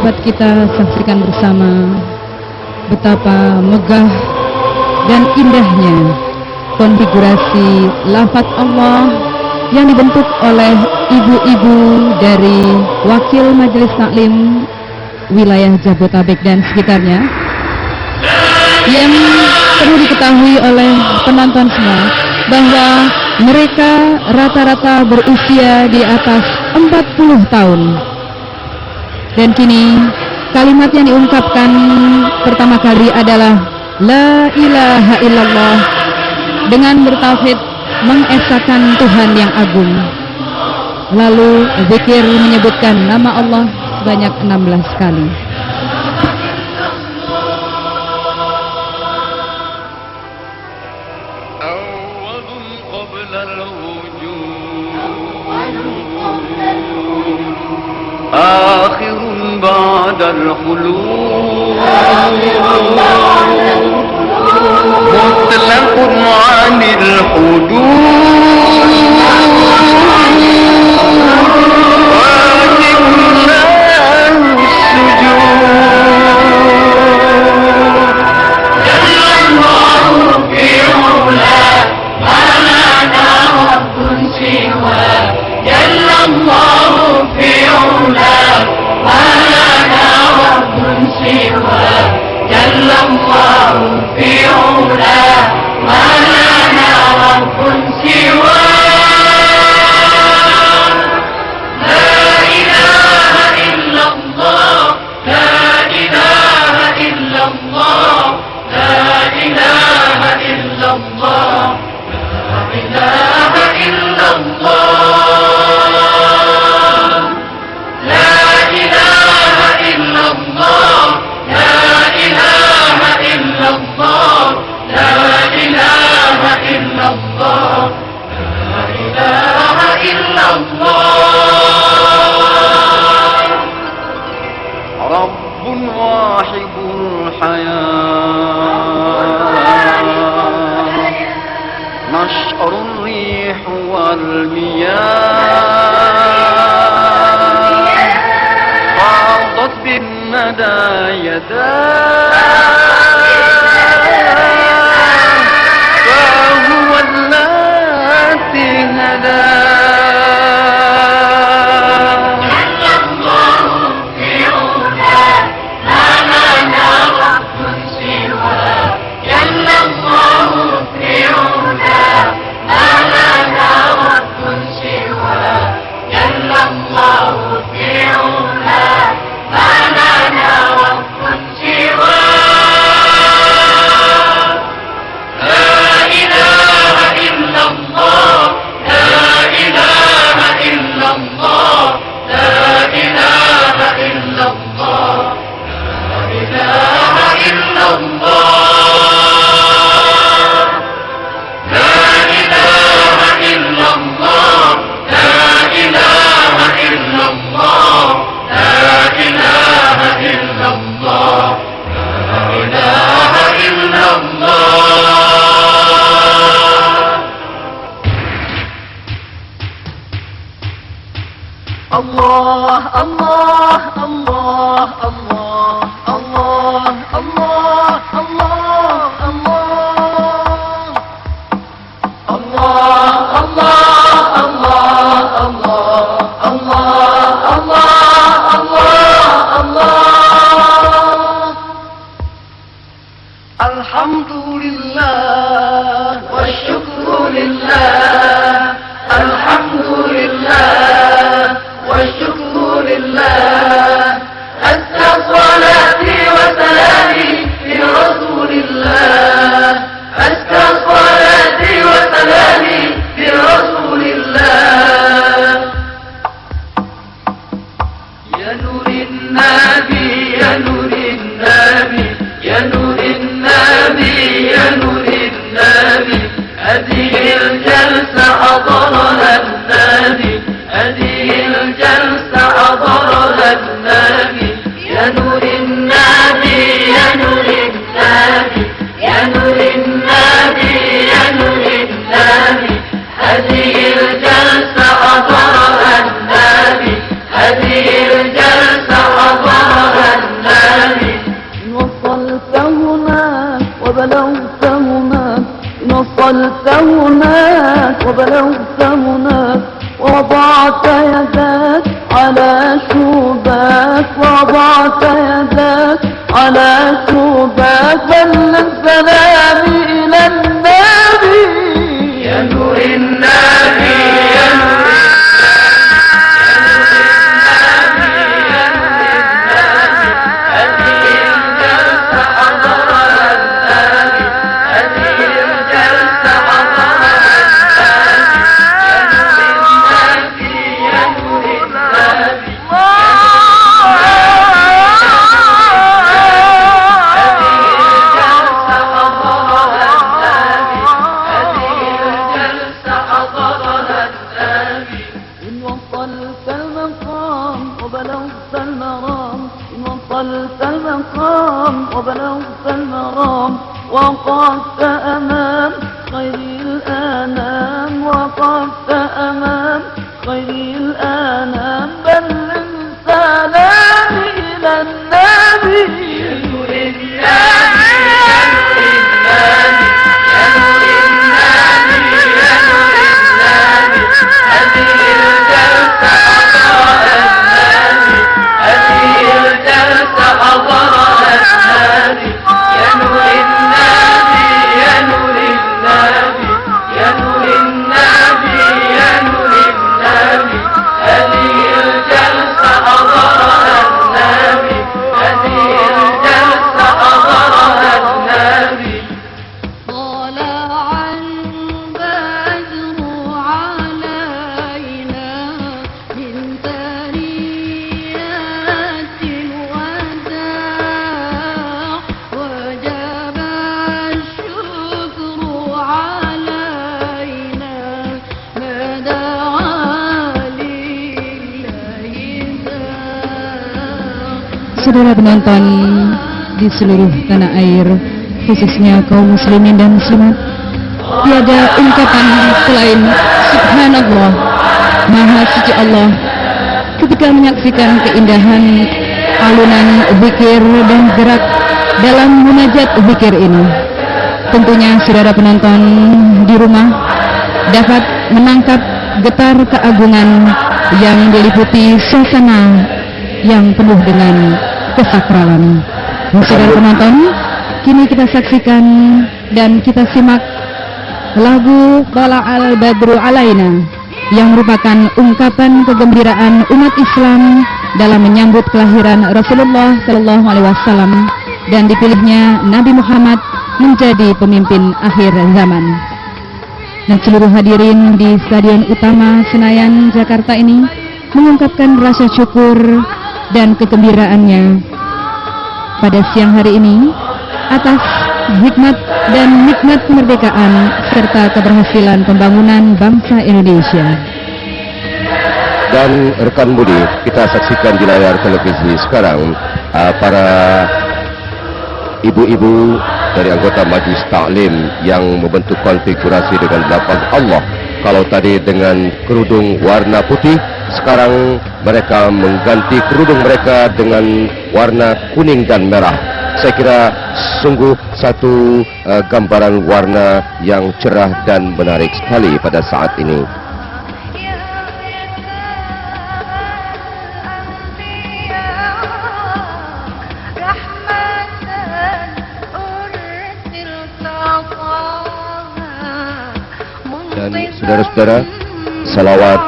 dapat kita saksikan bersama betapa megah dan indahnya konfigurasi lafaz Allah yang dibentuk oleh ibu-ibu dari Wakil Majelis Taklim wilayah Jabodetabek dan sekitarnya, yang perlu diketahui oleh penonton semua bahwa mereka rata-rata berusia di atas 40 tahun. Dan kini kalimat yang diungkapkan pertama kali adalah La ilaha illallah, dengan bertauhid mengesahkan Tuhan yang agung. Lalu zikir menyebutkan nama Allah sebanyak 16 kali. آخر بعد الخلود مطلق عن الحدود واجب له السجود جل الله في علاه ما لنا رب سواه جل الله في علاه ما لنا رب سواه جل الله في علاه ما لنا رب سواه لا إله إلا الله لا إله إلا الله لا إله إلا الله لا إله إلا الله لا إله إلا الله لا إله إلا الله لا إله إلا الله لا إله إلا الله رب واحد الحياة نشر الريح والمياه فاضت بالندى يداه فهو الذي هداه جل الله في علاه ما لنا رب سواه جل الله في علاه ما لنا رب سواه جل الله في علاه ما لنا رب سواه لا إله إلا الله لا إله إلا الله لا إله إلا الله لا إله إلا الله لا إله إلا الله لا إله إلا الله لا إله إلا الله لا إله إلا الله الله الله الله الله الله الله الله الله الله الله الله الله الله الحمد لله والشكر لله الحمد لله والشكر لله أزكى صلاتي وسلامي لرسول الله أزكى صلاتي وسلامي لرسول الله يا نور النبي يا نور النبي يا نور النبي يا نور النبي هذه الجلسة حضرها النبي هذه الجلسة حضرها النبي يا نور النبي يا نور النبي يا نور النبي يا نور النبي هذه الجلسة حضرها النبي هذه الجلسة حضرها وصلت هناك وبلغت هناك إن وصلت هناك وبلغت هناك ووضعت يدك على شوبك ووضعت يدك على شوبك بلغ سلامي إلى النبي يا نور النبي يا نور وبلغت المرام وقفت أمام خير الأنام وقفت أمام خير الأنام بلغ سلامي إلى النبي Saudara penonton di seluruh tanah air, khususnya kaum muslimin dan muslimat, tiada ungkapan selain Subhanallah, Maha Suci Allah, ketika menyaksikan keindahan alunan zikir dan gerak dalam munajat zikir ini. Tentunya saudara penonton di rumah dapat menangkap getar keagungan yang diliputi suasana yang penuh dengan kesakralan. Saudara penonton, kini kita saksikan dan kita simak lagu Tala al Badru Alaina yang merupakan ungkapan kegembiraan umat Islam dalam menyambut kelahiran Rasulullah Shallallahu Alaihi Wasallam dan dipilihnya Nabi Muhammad menjadi pemimpin akhir zaman. Dan seluruh hadirin di Stadion Utama Senayan Jakarta ini mengungkapkan rasa syukur dan kegembiraannya pada siang hari ini atas hikmat dan nikmat kemerdekaan serta keberhasilan pembangunan bangsa Indonesia. Dan rekan budi, kita saksikan di layar televisi sekarang para ibu-ibu dari anggota Majlis Taklim yang membentuk konfigurasi dengan lafaz Allah. Kalau tadi dengan kerudung warna putih, sekarang mereka mengganti kerudung mereka dengan warna kuning dan merah. Saya kira sungguh satu gambaran warna yang cerah dan menarik sekali pada saat ini. Dan saudara-saudara, salawat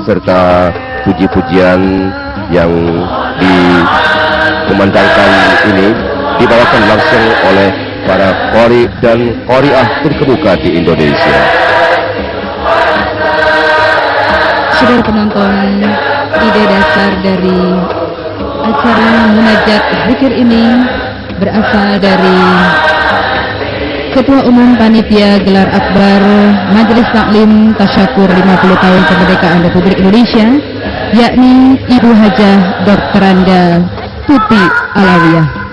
serta puji-pujian yang dikumandangkan ini dibawakan langsung oleh para qari dan qariah terkemuka di Indonesia. Saudara penonton, ide dasar dari acara munajat zikir ini berasal dari Ketua Umum Panitia Gelar Akbar Majelis Taklim Tasyakur 50 tahun kemerdekaan Republik Indonesia, yakni Ibu Hajah Dr. Anda Tuti Alawiyah.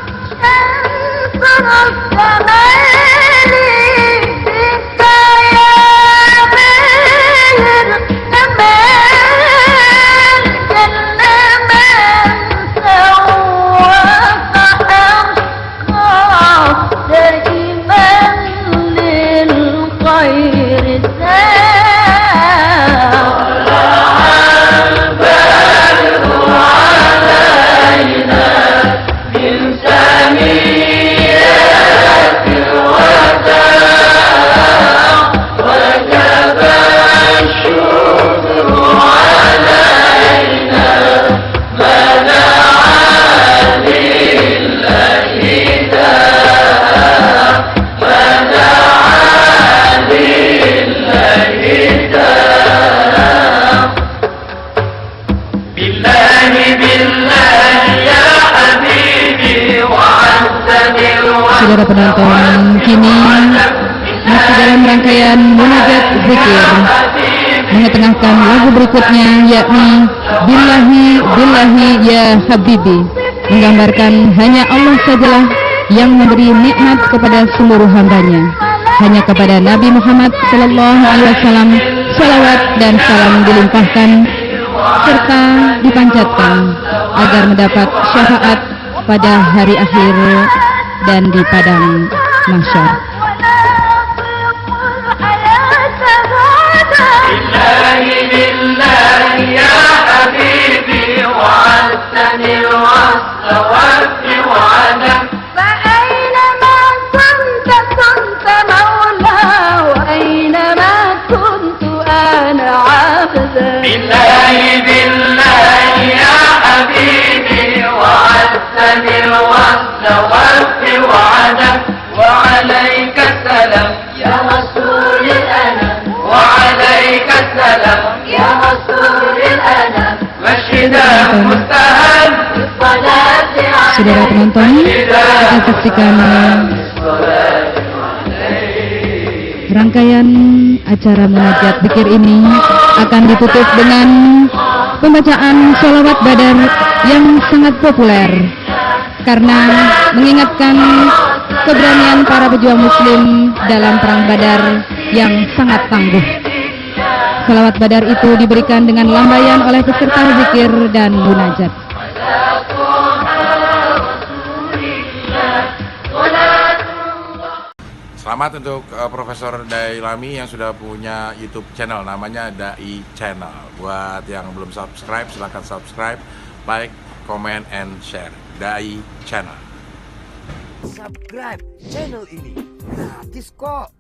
Saudara penonton, kini masih dalam rangkaian munajat zikir, mengetengahkan lagu berikutnya yakni Billahi Billahi Ya Habibi, menggambarkan hanya Allah sajalah yang memberi nikmat kepada seluruh hambanya. Hanya kepada Nabi Muhammad Sallallahu Alaihi Wasallam salawat dan salam dilimpahkan serta dipanjatkan agar mendapat syafaat pada hari akhir dan di padang mahsyar. وعليك السلام يا رسول الأنام وعليك السلام يا رسول الأنام مشهدا مستهان بالصلاة عليك. Saudara penonton, kita saksikan rangkaian acara munajat zikir ini akan ditutup dengan pembacaan sholawat badar yang sangat populer karena mengingatkan keberanian para pejuang muslim dalam perang Badar yang sangat tangguh. Sholawat badar itu diberikan dengan lambaian oleh peserta zikir dan munajat. Selamat untuk Profesor Dailami yang sudah punya YouTube channel, namanya Dai Channel. Buat yang belum subscribe, silahkan subscribe, like, comment, and share. Dai Channel. Subscribe channel ini gratis kok.